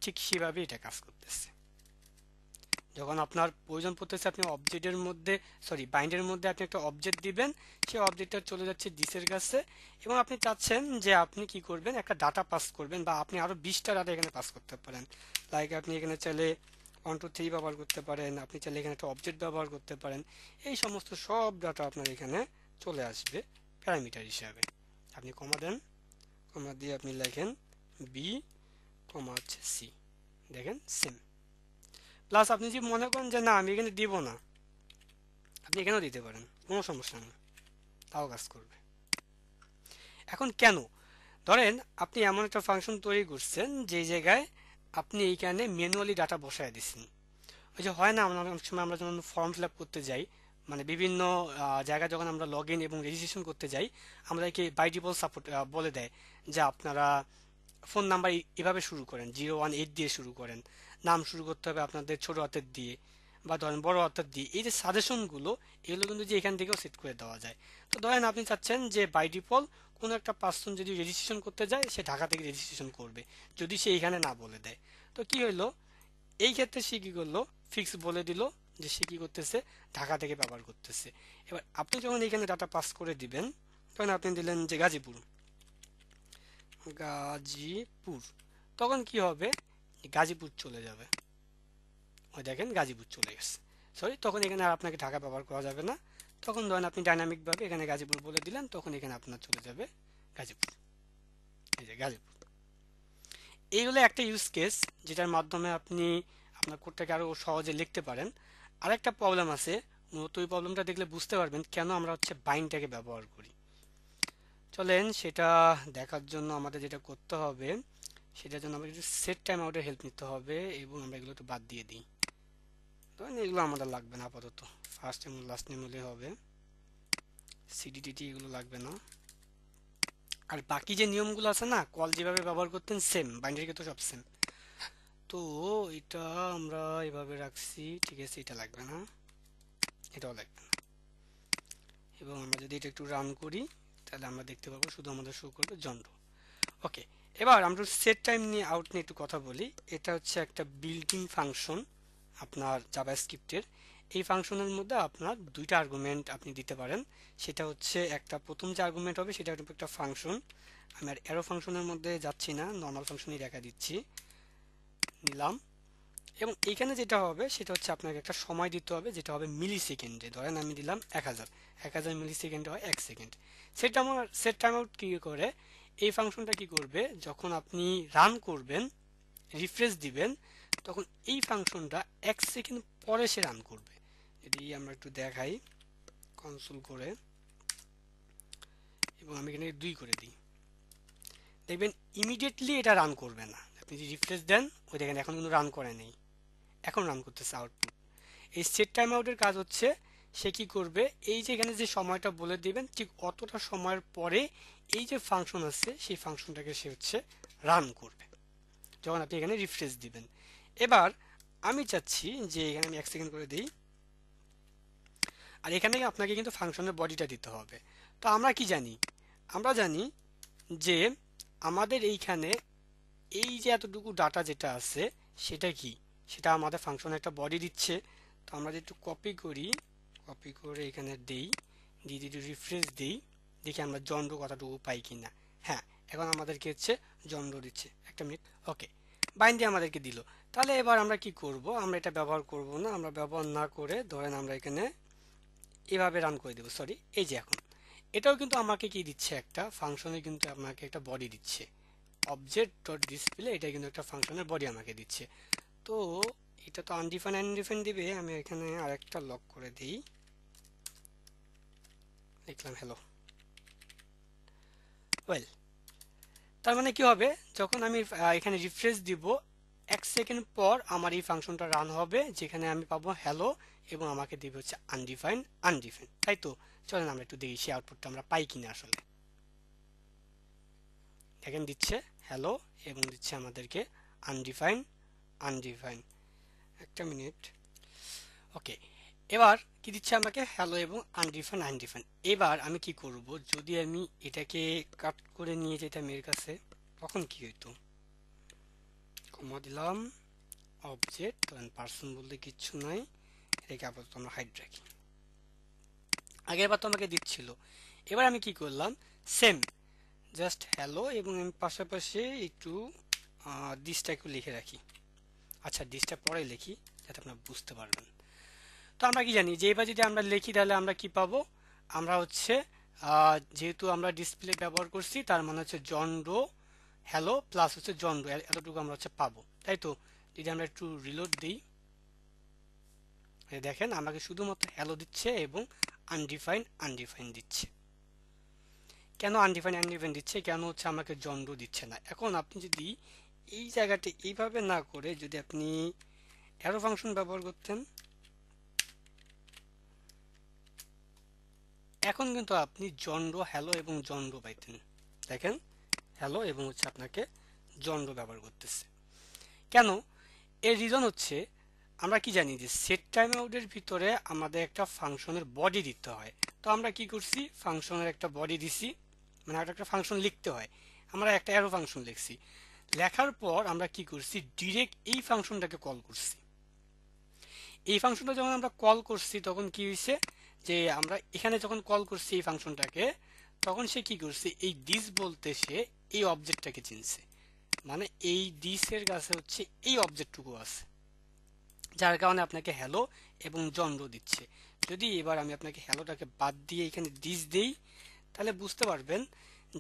ঠিক সেভাবে এটা কাজ করতেছে। যখন আপনার প্রয়োজন পড়তেছে, আপনি অবজেক্টের মধ্যে বাইন্ডের মধ্যে আপনি একটা অবজেক্ট দিবেন, সেই অবজেক্টটা চলে যাচ্ছে দিসের কাছে, এবং আপনি চাচ্ছেন যে আপনি কি করবেন, একটা ডাটা পাস করবেন, বা আপনি আরো 20টা ডাটা এখানে পাস করতে পারেন। লাইক আপনি এখানে চাইলে 1 2 3 ব্যবহার করতে পারেন, আপনি চাইলে এখানে একটা অবজেক্ট ব্যবহার করতে পারেন। এই সমস্ত সব ডাটা আপনার এখানে চলে আসবে প্যারামিটার হিসাবে। আপনি কমা দেন, কমা দিয়ে আপনি লেখেন বি কমা হচ্ছে সি, দেখেন সেম। প্লাস আপনি যদি মনে করেন যে না আমি এখানে দিব না, আপনি এখানেও দিতে পারেন, কোনো সমস্যা নেই, তাও কাজ করবে। এখন কেন, ধরেন আপনি এমন একটা ফাংশন তৈরি করছেন যে জায়গায় আপনি এইখানে ম্যানুয়ালি ডাটা বসায় দিচ্ছেন। ওই যে হয় না, আমরা অনেক সময় আমরা যখন ফর্ম ফিল আপ করতে যাই, মানে বিভিন্ন জায়গায় যখন আমরা লগ ইন এবং রেজিস্ট্রেশন করতে যাই, আমাদেরকে বাই ডিফল্ট সাপোর্ট বলে দেয় যে আপনারা ফোন নাম্বার এভাবে শুরু করেন, 018 দিয়ে শুরু করেন, নাম শুরু করতে হবে আপনাদের ছোট হাতের দিয়ে বা ধরেন বড় হাতের দিয়ে। এই যে সাজেশনগুলো, এগুলো কিন্তু যে এখান থেকেও সেট করে দেওয়া যায়। তো ধরেন আপনি চাচ্ছেন যে বাই ডিফল্ট কোনো একটা পার্সন যদি রেজিস্ট্রেশন করতে যায়, সে ঢাকা থেকে রেজিস্ট্রেশন করবে, যদি সে এখানে না বলে দেয়। তো কি হইলো, এই ক্ষেত্রে সে কি করলো, ফিক্স বলে দিল যে সে কি করতেছে, ঢাকা থেকে ব্যবহার করতেছে। এবার আপনি যখন এখানে ডাটা পাস করে দিবেন, তখন আপনি দিলেন যে গাজীপুর, গাজীপুর, তখন কি হবে, গাজীপুর চলে যাবে। ওই দেখেন গাজীপুর চলে গেছে। সরি, তখন এখানে আর আপনাকে ঢাকা ব্যবহার করা যাবে না। তখন ধরেন আপনি ডাইনামিক ভাবে এখানে গাজীপুর বলে দিলেন, তখন এখানে আপনার চলে যাবে গাজীপুর। এই যে গাজীপুর। এই হলো একটা ইউজ কেস, যেটার মাধ্যমে আপনি আপনার কোডটাকে আরো সহজে লিখতে পারেন। আরেকটা প্রবলেম আছে, মূলত ওই প্রবলেমটা দেখলে বুঝতে পারবেন কেন আমরা হচ্ছে বাইন্ডটাকে ব্যবহার করি। চলেন সেটা দেখার জন্য আমাদের যেটা করতে হবে, সেটার জন্য আমাদের একটু সেট টাইম আউটের হেল্প নিতে হবে, এবং আমরা এগুলো তো বাদ দিয়ে দিই। ধরেন এগুলো আমাদের লাগবে না আপাতত, ফার্স্ট এবং লাস্ট নেম হলে হবে, সিডিডিটি এগুলো লাগবে না। আর বাকি যে নিয়মগুলো আছে না, কল যেভাবে ব্যবহার করতেন সেম, বাইন্ডারি তো সব সেম। তো এটা আমরা এভাবে রাখছি, ঠিক আছে, এটা লাগবে না, এটাও লাগবে না। এবং আমরা যদি এটা একটু রান করি, তাহলে আমরা দেখতে পাবো শুধু আমাদের শো করবে জন্ড। ওকে, এবার আমরা সেট টাইম নিয়ে আউট নিয়ে একটু কথা বলি। এটা হচ্ছে একটা বিল্ট ইন ফাংশন আপনার জাভাস্ক্রিপ্টের। এই ফাংশনের মধ্যে আপনার দুইটা আর্গুমেন্ট আপনি দিতে পারেন। সেটা হচ্ছে একটা প্রথম যে আর্গুমেন্ট হবে সেটা হবে একটা ফাংশন। আমি আর অ্যারো ফাংশনের মধ্যে যাচ্ছি না, নর্মাল ফাংশনই রেখা দিচ্ছি, নিলাম। এবং এইখানে যেটা হবে সেটা হচ্ছে আপনাকে একটা সময় দিতে হবে, যেটা হবে মিলি সেকেন্ডে। ধরেন আমি দিলাম 1000, 1000 মিলি সেকেন্ডে হয় 1 সেকেন্ড। সেট টাইম আউট কি করে, এই ফাংশনটা কি করবে, যখন আপনি রান করবেন, রিফ্রেশ দিবেন, তখন এই ফাংশনটা 1 সেকেন্ড পরে সে রান করবে। যদি আমরা একটু দেখাই কনসোল করে, এবং আমি এখানে 2 করে দিই, দেখবেন ইমিডিয়েটলি এটা রান করবে না। আপনি যদি রিফ্রেশ দেন, ওই দেখেন এখন কিন্তু রান করে নেই, এখন রান করতেছে আউটপুট। এই সেট টাইম আউটের কাজ হচ্ছে সে কি করবে, এই যে এখানে যে সময়টা বলে দিবেন, ঠিক অতটা সময়ের পরে এই যে ফাংশন আছে সেই ফাংশনটাকে সে হচ্ছে রান করবে যখন আপনি এখানে রিফ্রেশ দিবেন। এবার আমি চাচ্ছি যে এখানে আমি 1 সেকেন্ড করে দিই, আর এখানে আপনাকে কিন্তু ফাংশনের বডিটা দিতে হবে। তো আমরা কি জানি, আমরা জানি যে আমাদের এইখানে এই যে এতটুকু ডাটা যেটা আছে সেটা কি, সেটা আমাদের ফাংশনে একটা বডি দিচ্ছে। তো আমরা যদি একটু কপি করি, কপি করে এখানে দেই, দিয়ে যদি রিফ্রেশ দিই, দেখি আমরা জন্ড কতটুকু পাই কিনা। হ্যাঁ, এখন আমাদেরকে হচ্ছে জন্ড দিচ্ছে। একটা মিনিট, ওকে, বাইন্ডে আমাদেরকে দিল। তাহলে এবার আমরা কি করব, আমরা এটা ব্যবহার করব না, আমরা ব্যবহার না করে ধরেন আমরা এখানে এভাবে রান করে দেব। সরি, এই যে এখন এটাও কিন্তু আমাকে কি দিচ্ছে, একটা ফাংশনে কিন্তু আমাকে একটা বডি দিচ্ছে, অবজেক্ট ডট ডিসপ্লে, এটা কিন্তু একটা ফাংশনের বডি আমাকে দিচ্ছে। তো এটা তো আনডিফাইন দিবে, আমি এখানে আরেকটা লক করে দিই, লিখলাম হ্যালো। ওয়েল, তার মানে কি হবে, যখন আমি এখানে রিফ্রেশ দিব 1 সেকেন্ড পর আমার এই ফাংশনটা রান হবে, যেখানে আমি পাবো হ্যালো এবং আমাকে দিবে হচ্ছে আনডিফাইন, তাই তো? চলেন আমরা একটু দেখি সেই আউটপুটটা আমরা পাই কিনা। আসলে দেখেন দিচ্ছে হ্যালো এবং দিচ্ছে আমাদেরকে আনডিফাইন। একটা মিনিট, ওকে। এবার কি দিচ্ছে আমাকে, হ্যালো এবং আনডিফাইন। এবার আমি কি করব, যদি আমি এটাকে কাট করে নিয়ে যেতাম এর কাছে, তখন কি হইতো, কমা দিলাম, অবজেক্ট ধরেন পার্সন বলতে কিচ্ছু নাই, এটাকে আপাতত আমরা হাইড রাখি। আগের বার তো আমাকে দিচ্ছিল, এবার আমি কি করলাম, সেম জাস্ট হ্যালো এবং আমি পাশাপাশি একটু দিসটা একটু লিখে রাখি। আচ্ছা, দিসটা পরে লিখি যাতে আপনারা বুঝতে পারবেন। তো আমরা কি জানি যে এবার যদি আমরা লিখি তাহলে আমরা কি পাবো, আমরা হচ্ছে যেহেতু আমরা ডিসপ্লে ব্যবহার করছি, তার মানে হচ্ছে জন ডো হ্যালো প্লাস হচ্ছে জন ডো, এতটুকু আমরা হচ্ছে পাবো, তাই তো? যদি আমরা একটু রিলোড দিই, দেখেন আমাকে শুধুমাত্র হ্যালো দিচ্ছে এবং আনডিফাইন দিচ্ছে। কেন আনডিফাইন দিচ্ছে, কেন হচ্ছে আমাকে জন ডো দিচ্ছে না? এখন আপনি যদি এই জায়গাটা এইভাবে না করে যদি আপনি অ্যারো ফাংশন ব্যবহার করতেন, এখন কিন্তু আপনি জন্ডো হ্যালো এবং জন্ডো পাইতেন। দেখেন হ্যালো এবং হচ্ছে আপনাকে জন্ডো ব্যবহার করতেছে। কেন? এর রিজন হচ্ছে আমরা কি জানি যে সেট টাইম আউটের ভিতরে আমাদের একটা ফাংশনের বডি দিতে হয়। তো আমরা কি করছি, ফাংশনের একটা বডি দিছি, মানে একটা ফাংশন লিখতে হয়, আমরা একটা অ্যারো ফাংশন লিখছি। লেখার পর আমরা কি করছি, ডিরেক্ট এই ফাংশনটাকে কল করছি। এই ফাংশনটা যখন আমরা কল করছি তখন কি হয়েছে, যে আমরা এখানে যখন কল করছি এই ফাংশনটাকে, তখন সে কি করছে, এই দিস বলতে সে এই অবজেক্টটাকে চিনছে, মানে এই দিসের কাছে হচ্ছে এই অবজেক্টটুকু আছে, যার কারণে আপনাকে হ্যালো এবং জন্ডো দিচ্ছে। যদি এবার আমি আপনাকে হ্যালোটাকে বাদ দিয়ে এখানে দিস দেই, তাহলে বুঝতে পারবেন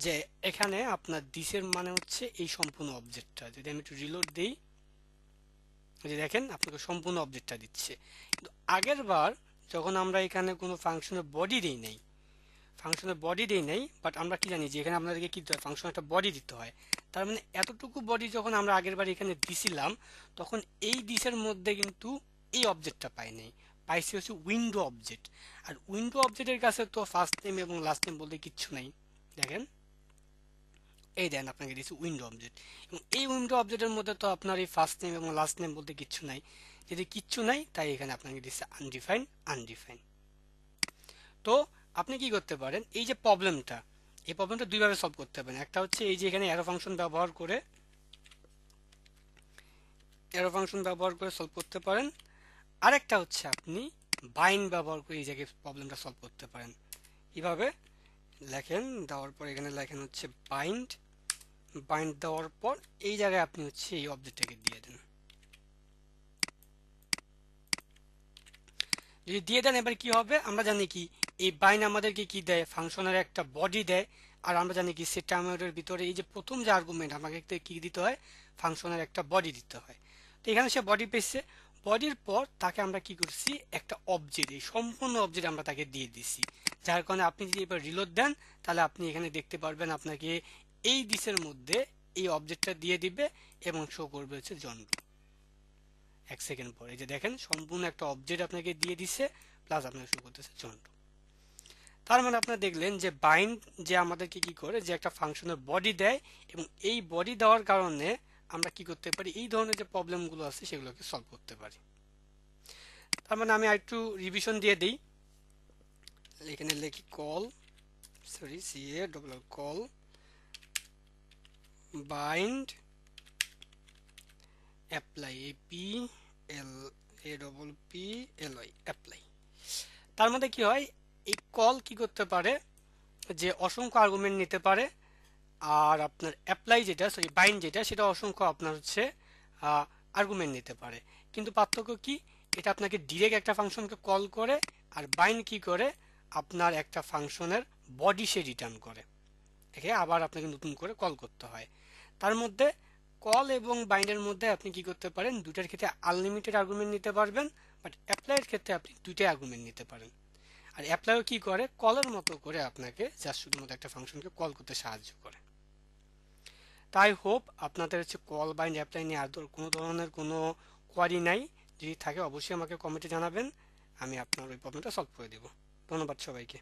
যে এখানে আপনার দিসের মানে হচ্ছে এই সম্পূর্ণ অবজেক্টটা। যদি আমি একটু রিলোড দেই, যে দেখেন আপনাকে সম্পূর্ণ অবজেক্টটা দিচ্ছে। কিন্তু আগের বার যখন আমরা এখানে কোনো ফাংশনের বডি দেই নাই, বাট আমরা কি জানি যে এখানে আপনাদেরকে কি দিতে হয়, ফাংশন একটা বডি দিতে হয়। তার মানে এতটুকু বডি যখন আমরা আগের বার এখানে দিছিলাম, তখন এই দিসের মধ্যে কিন্তু এই অবজেক্টটা পাই নাই, পাইছি হচ্ছে উইন্ডো অবজেক্ট। আর উইন্ডো অবজেক্টের কাছে তো ফার্স্ট নেম এবং লাস্ট নেম বলতে কিচ্ছু নাই। দেখেন এই দেন আপনাকে দিয়েছি উইন্ডো অবজেক্ট, এবং এই উইন্ডো অবজেক্টের মধ্যে তো আপনার এই ফার্স্ট নেম এবং লাস্ট নেম বলতে কিচ্ছু নাই। যদি কিচ্ছু নাই, তাই এখানে আপনাকে দিচ্ছে আনডিফাইন। তো আপনি কি করতে পারেন, এই যে প্রবলেমটা, এই প্রবলেমটা দুইভাবে সলভ করতে পারেন। একটা হচ্ছে এই যে এখানে অ্যারো ফাংশন ব্যবহার করে সলভ করতে পারেন। আরেকটা হচ্ছে আপনি বাইন্ড ব্যবহার করে এই জায়গায় প্রবলেমটা সলভ করতে পারেন। কিভাবে লেখেন, দেওয়ার পর এখানে লেখেন হচ্ছে বাইন্ড দেওয়ার পর এই জায়গায় আপনি হচ্ছে এই অবজেক্টটাকে দিয়ে দেন। যদি দিয়ে দেন, এবার কি হবে, আমরা জানি কি এই বাইন্ড আমাদেরকে কি দেয়, ফাংশনের একটা বডি দেয়। আর আমরা জানি কি সেট টাইমের ভিতরে এই যে প্রথম যে আর্গুমেন্ট আমাকে কি দিতে হয়, ফাংশনের একটা বডি দিতে হয়। তো এখানে সে বডি পেয়েছে, বডির পর তাকে আমরা কি করছি, একটা অবজেক্ট, এই সম্পূর্ণ অবজেক্ট আমরা তাকে দিয়ে দিছি। যার কারণে আপনি যদি এবার রিলোড দেন, তাহলে আপনি এখানে দেখতে পারবেন আপনাকে এই দিসের মধ্যে এই অবজেক্টটা দিয়ে দিবে এবং শো করবে হচ্ছে জন্ম। 1 সেকেন্ড পরে যে দেখেন সম্পূর্ণ একটা অবজেক্ট আপনাকে দিয়ে দিছে, প্লাস আপনাকে শো করতেছে জন্ম। তার মানে আপনারা দেখলেন যে বাইন্ড যে আমাদেরকে কি করে, যে একটা ফাংশনের বডি দেয়, এবং এই বডি দেওয়ার কারণে আমরা কি করতে পারি, এই ধরনের যে প্রবলেমগুলো আছে সেগুলোকে সলভ করতে পারি। তার মানে আমি আরেকটু রিভিশন দিয়ে দিই। এখানে লিখি কল বাইন্ড অ্যাপ্লাই, অ্যাপ্লাই। তার মধ্যে কি হয়, এই কল কি করতে পারে, যে অসংখ্য আর্গুমেন্ট নিতে পারে, আর আপনার অ্যাপ্লাই যেটা বাইন্ড যেটা, সেটা অসংখ্য আপনার হচ্ছে আর্গুমেন্ট নিতে পারে। কিন্তু পার্থক্য কি, এটা আপনাকে ডিরেক্ট একটা ফাংশনকে কল করে, আর বাইন্ড কি করে, আপনার একটা ফাংশনের বডি সে রিটার্ন করে, একে আবার আপনাকে নতুন করে কল করতে হয়। তার মধ্যে কল এবং বাইন্ডের মধ্যে আপনি কি করতে পারেন, দুটার ক্ষেত্রে আনলিমিটেড আর্গুমেন্ট নিতে পারবেন, বাট অ্যাপ্লাইয়ের ক্ষেত্রে আপনি দুইটাই আর্গুমেন্ট নিতে পারেন। আর অ্যাপ্লাইও কি করে, কলের মতো করে আপনাকে জাস্ট শুধুমাত্র একটা ফাংশনকে কল করতে সাহায্য করে। তাই হোপ আপনাদের হচ্ছে কল বাইন্ড অ্যাপ্লাই নিয়ে আর কোনো ধরনের কোনো কোয়ারি নাই। যদি থাকে অবশ্যই আমাকে কমেন্টে জানাবেন, আমি আপনার ওই প্রবলেমটা সলভ করে দেব। ধন্যবাদ সবাইকে।